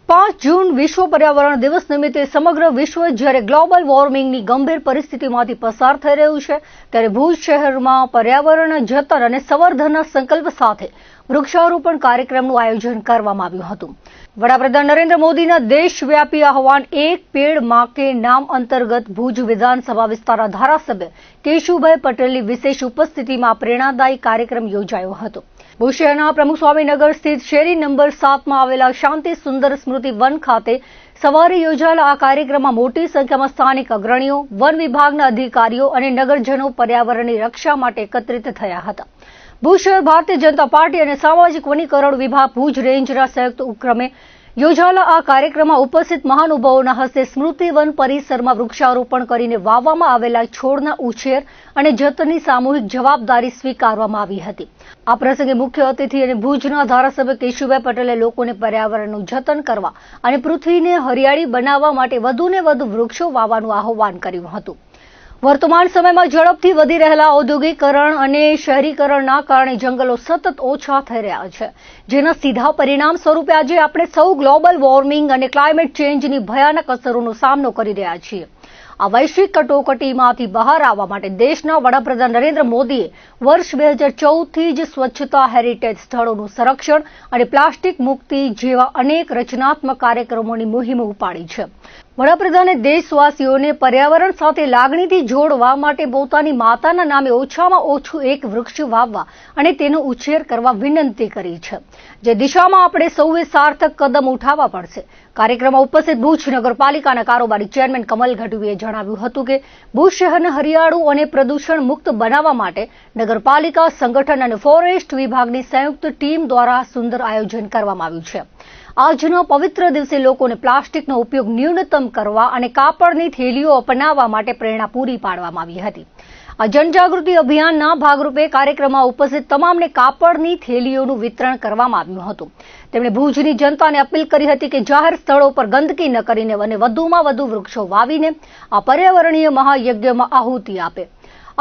5 જૂન વિશ્વ પર્યાવરણ દિવસ નિમિત્તે સમગ્ર વિશ્વ જ્યારે ગ્લોબલ વોર્મિંગની ગંભીર પરિસ્થિતિમાંથી પસાર થઈ રહ્યું છે ત્યારે ભુજ શહેરમાં પર્યાવરણ જતન અને સંવર્ધનના સંકલ્પ સાથે વૃક્ષારોપણ કાર્યક્રમનું આયોજન કરવામાં આવ્યું હતું। વડાપ્રધાન નરેન્દ્ર મોદીના દેશવ્યાપી આહવાન એક પેડ માં કે નામ અંતર્ગત ભુજ વિધાનસભા વિસ્તારના ધારાસભ્ય કેશુભાઈ પટેલની વિશેષ ઉપસ્થિતિમાં પ્રેરણાદાયી કાર્યક્રમ યોજાયો હતો। ભુજ શહેરના પ્રમુખ સ્વામીનગર સ્થિત શેરી નંબર 7 માં આવેલા શાંતિ સુંદર સ્મૃતિ વન ખાતે સવારે યોજાયેલા આ કાર્યક્રમમાં મોટી સંખ્યામાં સ્થાનિક અગ્રણીઓ, વન વિભાગના અધિકારીઓ અને નગરજનો પર્યાવરણની રક્ષા માટે એકત્રિત થયા હતા। ભુજ શહેર ભારતીય જનતા પાર્ટી અને સામાજિક વનીકરણ વિભાગ ભુજ રેન્જના સંયુક્ત ઉપક્રમે યોજાયેલા આ કાર્યક્રમમાં ઉપસ્થિત મહાનુભાવોના હસ્તે સ્મૃતિવન પરિસરમાં વૃક્ષારોપણ કરીને વાવવામાં આવેલા છોડના ઉછેર અને જતનની સામૂહિક જવાબદારી સ્વીકારવામાં આવી હતી। આ પ્રસંગે મુખ્ય અતિથિ અને ભુજના ધારાસભ્ય કેશુભાઈ પટેલે લોકોને પર્યાવરણનું જતન કરવા અને પૃથ્વીને હરિયાળી બનાવવા માટે વધુને વધુ વૃક્ષો વાવવાનું આહ્વાન કર્યું હતું। વર્તમાન સમયમાં ઝડપથી વધી રહેલા ઔદ્યોગિકરણ અને શહેરીકરણના કારણે જંગલો સતત ઓછા થઈ રહ્યા છે, જેના સીધા પરિણામ સ્વરૂપે આજે આપણે સૌ ગ્લોબલ વોર્મિંગ અને ક્લાઇમેટ ચેન્જની ભયાનક અસરોનો સામનો કરી રહ્યા છીએ। આ વૈશ્વિક કટોકટીમાંથી બહાર આવવા માટે દેશના વડાપ્રધાન નરેન્દ્ર મોદીએ વર્ષ 2014થી જ સ્વચ્છતા હેરિટેજ સ્થળોનું સંરક્ષણ અને પ્લાસ્ટિક મુક્તિ જેવા અનેક રચનાત્મક કાર્યક્રમોની મુહિમ ઉપાડી છે। વડાપ્રધાને દેશવાસીઓને પર્યાવરણ સાથે લાગણીથી જોડવા માટે પોતાની માતાના નામે ઓછામાં ઓછું એક વૃક્ષ વાવવા અને તેનો ઉછેર કરવા વિનંતી કરી છે, જે દિશામાં આપણે સૌએ સાર્થક કદમ ઉઠાવવા પડશે। કાર્યક્રમમાં ઉપસ્થિત ભુજ નગરપાલિકાના કારોબારી ચેરમેન કમલ ગઢવીએ જણાવ્યું હતું કે ભુજ શહેરને હરિયાળું અને પ્રદૂષણ મુક્ત બનાવવા માટે નગરપાલિકા સંગઠન અને ફોરેસ્ટ વિભાગની સંયુક્ત ટીમ દ્વારા સુંદર આયોજન કરવામાં આવ્યું છે। આજના પવિત્ર દિવસે લોકોને પ્લાસ્ટિકનો ઉપયોગ ન્યૂનતમ કરવા અને કાપડની થેલીઓ અપનાવવા માટે પ્રેરણા પૂરી પાડવામાં આવી હતી। આ જનજાગૃતિ અભિયાનના ભાગરૂપે કાર્યક્રમમાં ઉપસ્થિત તમામને કાપડની થેલીઓનું વિતરણ કરવામાં આવ્યું હતું। તેમણે ભુજની જનતાને અપીલ કરી હતી કે જાહેર સ્થળો પર ગંદકી ન કરીને અને વધુમાં વધુ વૃક્ષો વાવીને આ પર્યાવરણીય મહાયજ્ઞમાં આહુતિ આપે।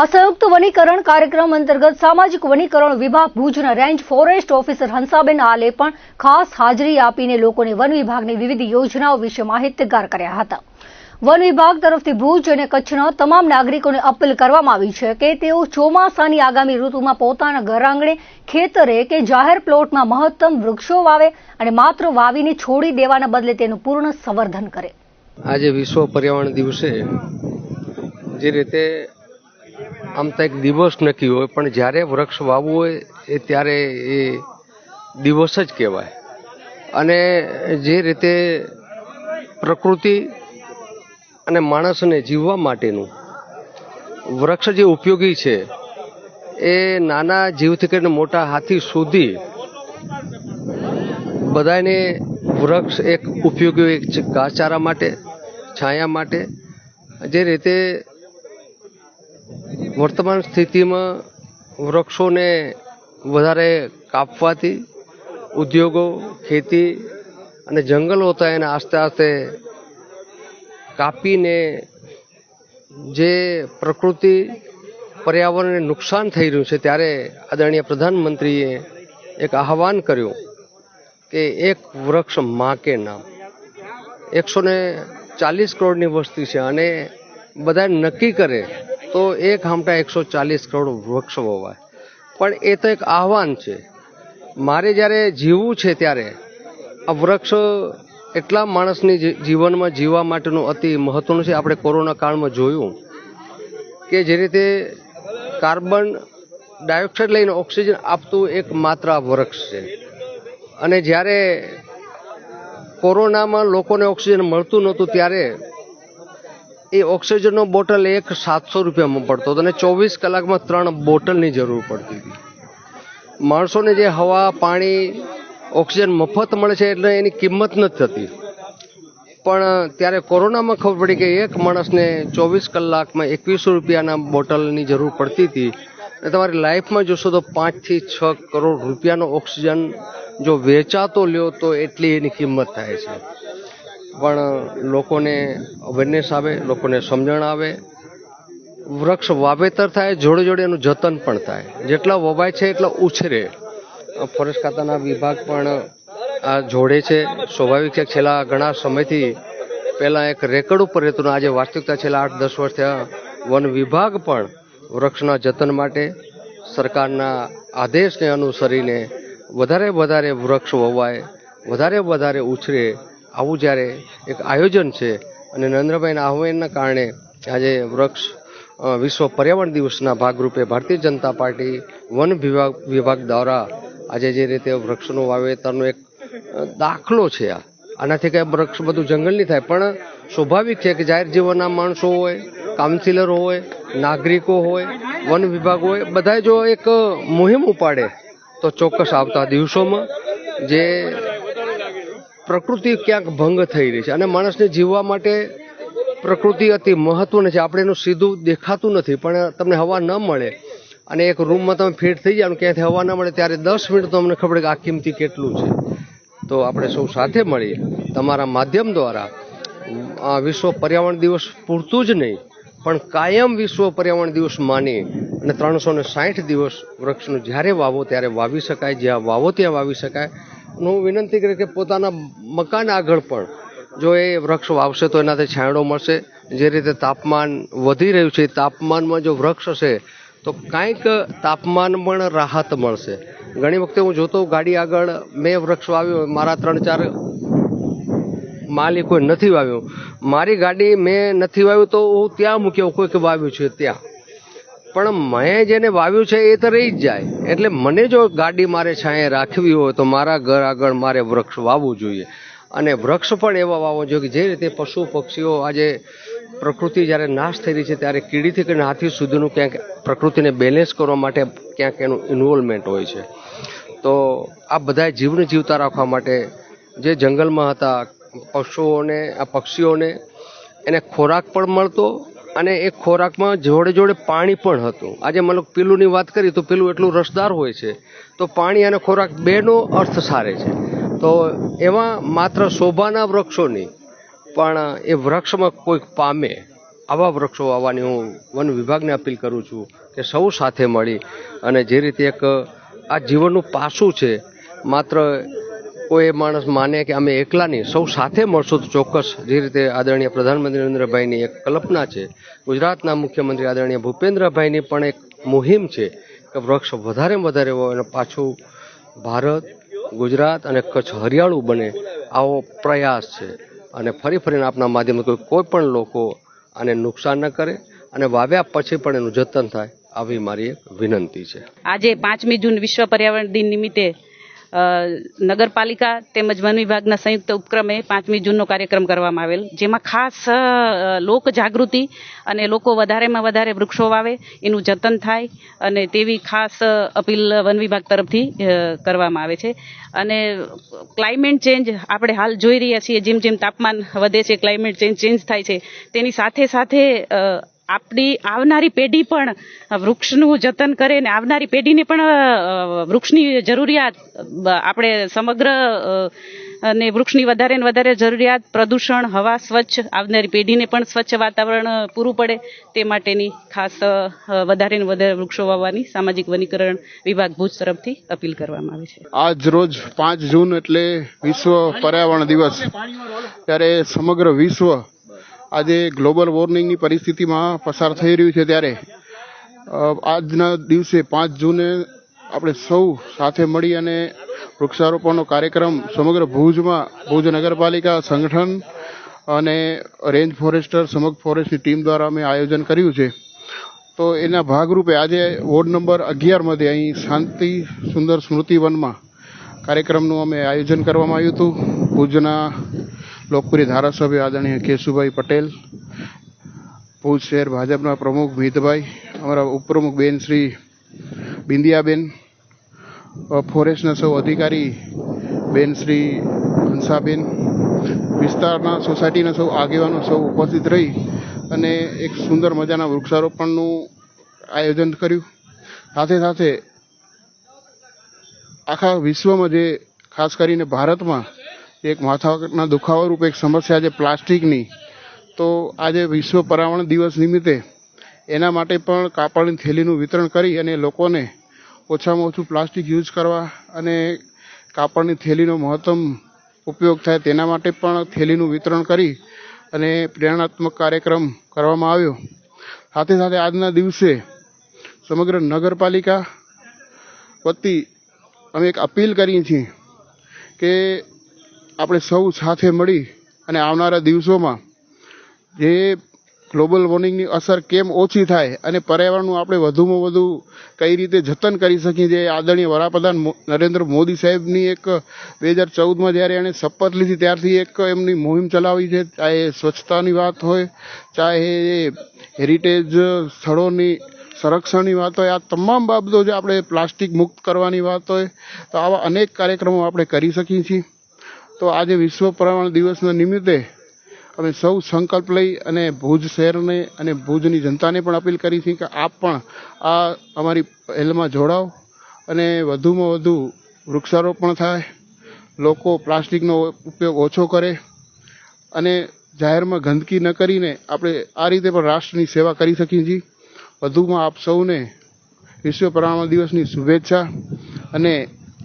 આ સંયુક્ત વનીકરણ કાર્યક્રમ અંતર્ગત સામાજિક વનીકરણ વિભાગ ભુજના રેન્જ ફોરેસ્ટ ઓફિસર હંસાબેન આલે પણ ખાસ હાજરી આપીને લોકોને વન વિભાગની વિવિધ યોજનાઓ વિશે માહિતગાર કર્યા હતા। વન વિભાગ તરફથી ભુજ અને કચ્છના તમામ નાગરિકોને અપીલ કરવામાં આવી છે કે તેઓ ચોમાસાની આગામી ઋતુમાં પોતાના ઘર આંગણે, ખેતરે કે જાહેર પ્લોટમાં મહત્તમ વૃક્ષો વાવે અને માત્ર વાવીને છોડી દેવાના બદલે તેનું પૂર્ણ સંવર્ધન કરે। આજે વિશ્વ પર્યાવરણ દિવસે જે રીતે આમ તો એક દિવસ નક્કી હોય, પણ જ્યારે વૃક્ષ વાવવું હોય એ ત્યારે એ દિવસ જ કહેવાય। અને જે રીતે પ્રકૃતિ અને માણસને જીવવા માટેનું વૃક્ષ જે ઉપયોગી છે એ નાના જીવથી કરીને મોટા હાથી સુધી બધાને વૃક્ષ એક ઉપયોગી એક ઘાસચારા માટે, છાયા માટે। જે રીતે વર્તમાન સ્થિતિમાં વૃક્ષોને વધારે કાપવાથી ઉદ્યોગો, ખેતી અને જંગલો હતા એને આસ્તે આસ્તે કાપીને જે પ્રકૃતિ પર્યાવરણને નુકસાન થઈ રહ્યું છે, ત્યારે આદરણીય પ્રધાનમંત્રીએ એક આહવાન કર્યું કે એક વૃક્ષ માં કે નામ। 140 કરોડની વસ્તી છે અને બધા નક્કી કરે તો એક હામટા 140 કરોડ વૃક્ષ વવાય, પણ એ તો એક આહવાન છે। મારે જ્યારે જીવવું છે ત્યારે આ વૃક્ષ એટલા માણસની જીવનમાં જીવવા માટેનું અતિ મહત્વનું છે। આપણે કોરોના કાળમાં જોયું કે જે રીતે કાર્બન ડાયોક્સાઇડ લઈને ઓક્સિજન આપતું એક માત્ર આ વૃક્ષ છે, અને જ્યારે કોરોનામાં લોકોને ઓક્સિજન મળતું નહોતું ત્યારે એ ઓક્સિજનનો બોટલ એક 700 રૂપિયામાં પડતો હતો અને 24 કલાકમાં 3 બોટલની જરૂર પડતી હતી। માણસોને જે હવા, પાણી, ઓક્સિજન મફત મળે છે એટલે એની કિંમત નથી થતી, પણ ત્યારે કોરોનામાં ખબર પડી કે એક માણસને 24 કલાકમાં 2100 રૂપિયાના બોટલની જરૂર પડતી હતી। અને તમારી લાઈફમાં જોશો તો 5 થી 6 કરોડ રૂપિયાનો ઓક્સિજન જો વેચાતો લ્યો તો એટલી એની કિંમત થાય છે। પણ લોકોને અવેરનેસ આવે, લોકોને સમજણ આવે, વૃક્ષ વાવેતર થાય, જોડે જોડે એનું જતન પણ થાય। જેટલા વવાય છે એટલા ઉછરે। ફોરેસ્ટ ખાતાના વિભાગ પણ આ જોડે છે. સ્વાભાવિક છે છેલ્લા ઘણા સમયથી પહેલા એક રેકર્ડ ઉપર રહેતું, આજે વાસ્તવિકતા છેલ્લા 8-10 વર્ષથી વન વિભાગ પણ વૃક્ષના જતન માટે સરકારના આદેશને અનુસરીને વધારે વૃક્ષ વવાય, વધારે ઉછરે, આવું જ્યારે એક આયોજન છે. અને નરેન્દ્રભાઈના આહ્વાનના કારણે આજે વૃક્ષ વિશ્વ પર્યાવરણ દિવસના ભાગરૂપે ભારતીય જનતા પાર્ટી વન વિભાગ દ્વારા આજે જે રીતે વૃક્ષનું વાવેતરનો એક દાખલો છે. આનાથી કઈ વૃક્ષ બધું જંગલ નહીં થાય, પણ સ્વાભાવિક છે કે જાહેર જીવનના માણસો હોય, કાઉન્સિલરો હોય, નાગરિકો હોય, વન વિભાગ હોય, બધા જો એક મુહિમ ઉપાડે તો ચોક્કસ આવતા દિવસોમાં જે પ્રકૃતિ ક્યાંક ભંગ થઈ રહી છે અને માણસને જીવવા માટે પ્રકૃતિ અતિ મહત્વની છે. આપણે એનું સીધું દેખાતું નથી, પણ તમને હવા ન મળે અને એક રૂમમાં તમે ફિટ થઈ જાવ, ક્યાંથી હવા ન મળે ત્યારે 10 મિનિટ તો અમને ખબર કે આ કિંમતી કેટલું છે. તો આપણે સૌ સાથે મળી તમારા માધ્યમ દ્વારા આ વિશ્વ પર્યાવરણ દિવસ પૂરતું જ નહીં, પણ કાયમ વિશ્વ પર્યાવરણ દિવસ માની અને 360 દિવસ વૃક્ષનું જ્યારે વાવો ત્યારે વાવી શકાય, જ્યાં વાવો ત્યાં વાવી શકાય. હું વિનંતી કરીશ કે પોતાના મકાન આગળ પણ જો એ વૃક્ષ વાવશે તો એનાથી છાંયડો મળશે. જે રીતે તાપમાન વધી રહ્યું છે, તાપમાનમાં જો વૃક્ષ હશે તો કાંઈક તાપમાન પણ રાહત મળશે. ઘણી વખતે હું જોતો ગાડી આગળ મેં વૃક્ષ વાવ્યું, મારા 3-4 માલિકોએ નથી વાવ્યું, મારી ગાડી મેં નથી વાવ્યું તો હું ત્યાં મૂક્યો, કોઈક વાવ્યું છે ત્યાં, પણ મેં જેને વાવ્યું છે એ તો રહી જ જાય. એટલે મને જો ગાડી મારે છાંયે રાખવી હોય તો મારા ઘર આગળ મારે વૃક્ષ વાવવું જોઈએ. અને વૃક્ષ પણ એવા વાવવો જોઈએ કે જે રીતે પશુ પક્ષીઓ આજે પ્રકૃતિ જ્યારે નાશ થઈ રહી છે ત્યારે કીડીથી કરીને હાથી સુધીનું ક્યાંક પ્રકૃતિને બેલેન્સ કરવા માટે ક્યાંક એનું ઇન્વોલ્વમેન્ટ હોય છે. તો આ બધા જીવને જીવતા રાખવા માટે જે જંગલમાં હતા પશુઓને, આ પક્ષીઓને એને ખોરાક પણ મળતો અને એ ખોરાકમાં જોડે પાણી પણ હતું. આજે મને પીલુંની વાત કરી તો પીલું એટલું રસદાર હોય છે, તો પાણી અને ખોરાક બેનો અર્થ સારે છે. તો એમાં માત્ર શોભાના વૃક્ષો નહીં, પણ એ વૃક્ષમાં કોઈક પામે આવા વૃક્ષો વાવવાની હું વન વિભાગને અપીલ કરું છું કે સૌ સાથે મળી અને જે રીતે એક આ જીવનનું પાસું છે, માત્ર કોઈ માણસ માને કે અમે એકલા નહીં, સૌ સાથે મળશું તો ચોક્કસ જે રીતે આદરણીય પ્રધાનમંત્રી નરેન્દ્રભાઈની એક કલ્પના છે, ગુજરાતના મુખ્યમંત્રી આદરણીય ભૂપેન્દ્રભાઈની પણ એક મુહિમ છે કે વૃક્ષ વધારે હોય અને પાછું ભારત, ગુજરાત અને કચ્છ હરિયાળું બને, આવો પ્રયાસ છે. અને ફરીને આપના માધ્યમથી કોઈ પણ લોકો આને નુકસાન ન કરે અને વાવ્યા પછી પણ એનું જતન થાય, આવી મારી એક વિનંતી છે. આજે 5મી જૂન વિશ્વ પર્યાવરણ દિન નિમિત્તે નગરપાલિકા તેમજ વન વિભાગના સંયુક્ત ઉપક્રમે 5મી જૂનનો કાર્યક્રમ કરવામાં આવેલ, જેમાં ખાસ લોક જાગૃતિ અને લોકો વધારેમાં વધારે વૃક્ષો વાવે, એનું જતન થાય અને તેવી ખાસ અપીલ વન વિભાગ તરફથી કરવામાં આવે છે. અને ક્લાઇમેટ ચેન્જ આપણે હાલ જોઈ રહ્યા છીએ, જેમ તાપમાન વધે છે, ક્લાઇમેટ ચેન્જ થાય છે, તેની સાથે આપણી આવનારી પેઢી પણ વૃક્ષનું જતન કરે ને આવનારી પેઢીને પણ વૃક્ષની જરૂરિયાત, આપણે સમગ્ર અને વૃક્ષની વધારે જરૂરિયાત, પ્રદૂષણ, હવા સ્વચ્છ, આવનારી પેઢીને પણ સ્વચ્છ વાતાવરણ પૂરું પડે તે માટેની ખાસ વધારે વૃક્ષો વાવવાની સામાજિક વનીકરણ વિભાગ ભુજ તરફથી અપીલ કરવામાં આવે છે. આજ રોજ 5 જૂન એટલે વિશ્વ પર્યાવરણ દિવસ, ત્યારે સમગ્ર વિશ્વ આજે ગ્લોબલ વોર્મિંગની પરિસ્થિતિમાં પસાર થઈ રહ્યું છે, ત્યારે આજના દિવસે 5 જૂને આપણે સૌ સાથે મળી અને વૃક્ષારોપણનો કાર્યક્રમ સમગ્ર ભુજમાં ભુજ નગરપાલિકા સંગઠન અને રેન્જ ફોરેસ્ટર સમગ્ર ફોરેસ્ટની ટીમ દ્વારા અમે આયોજન કર્યું છે. તો એના ભાગરૂપે આજે વોર્ડ નંબર 11માંથી અહીં શાંતિ સુંદર સ્મૃતિ વનમાં કાર્યક્રમનું અમે આયોજન કરવામાં આવ્યું હતું. ભુજના લોકપ્રિય ધારાસભ્ય આદરણીય કેશુભાઈ પટેલ, ભુજ શહેર ભાજપના પ્રમુખ મિતભાઈ, અમારા ઉપપ્રમુખ બેન શ્રી બિંદિયાબેન, ફોરેસ્ટના સૌ અધિકારી બેન શ્રી હંસાબેન, વિસ્તારના સોસાયટીના સૌ આગેવાનો સૌ ઉપસ્થિત રહી અને એક સુંદર મજાના વૃક્ષારોપણનું આયોજન કર્યું. સાથે આખા વિશ્વમાં જે ખાસ કરીને ભારતમાં એક માથાના દુખાવા રૂપ એક સમસ્યા છે પ્લાસ્ટિકની, તો આજે વિશ્વ પર્યાવરણ દિવસ નિમિત્તે એના માટે પણ કાપડની થેલીનું વિતરણ કરી અને લોકોને ઓછામાં ઓછું પ્લાસ્ટિક યુઝ કરવા અને કાપડની થેલીનો મહત્તમ ઉપયોગ થાય તેના માટે પણ થેલીનું વિતરણ કરી અને પ્રેરણાત્મક કાર્યક્રમ કરવામાં આવ્યો. સાથે સાથે આજના દિવસે સમગ્ર નગરપાલિકા વતી અમે એક અપીલ કરી છે કે આપણે સૌ સાથે મળી અને આવનારા દિવસોમાં જે ગ્લોબલ વોર્મિંગની અસર કેમ ઓછી થાય અને પર્યાવરણનું આપણે વધુમાં વધુ કઈ રીતે જતન કરી શકીએ. જે આદરણીય વડાપ્રધાન નરેન્દ્ર મોદી સાહેબની એક 2014માં જ્યારે એણે શપથ લીધી ત્યારથી એક એમની મુહિમ ચલાવી છે. ચાહે સ્વચ્છતાની વાત હોય, ચાહે હેરિટેજ સ્થળોની સંરક્ષણની વાત હોય, આ તમામ બાબતો જે આપણે પ્લાસ્ટિક મુક્ત કરવાની વાત હોય, તો આવા અનેક કાર્યક્રમો આપણે કરી શકીએ છીએ. તો આજે વિશ્વ પર્યાવરણ દિવસના નિમિત્તે અમે સૌ સંકલ્પ લઈ અને ભુજ શહેરને અને ભુજની જનતાને પણ અપીલ કરી છે કે આપ પણ આ અમારી પહેલમાં જોડાઓ અને વધુમાં વધુ વૃક્ષારોપણ થાય, લોકો પ્લાસ્ટિકનો ઉપયોગ ઓછો કરે અને જાહેરમાં ગંદકી ન કરીને આપણે આ રીતે પણ રાષ્ટ્રની સેવા કરી શકીએ છીએ. વધુમાં આપ સૌને વિશ્વ પર્યાવરણ દિવસની શુભેચ્છા અને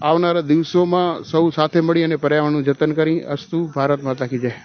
આવનારા દિવસોમાં સૌ સાથે મળી અને પર્યાવરણનું જતન કરી. અસ્તુ. ભારત માતા કી જય.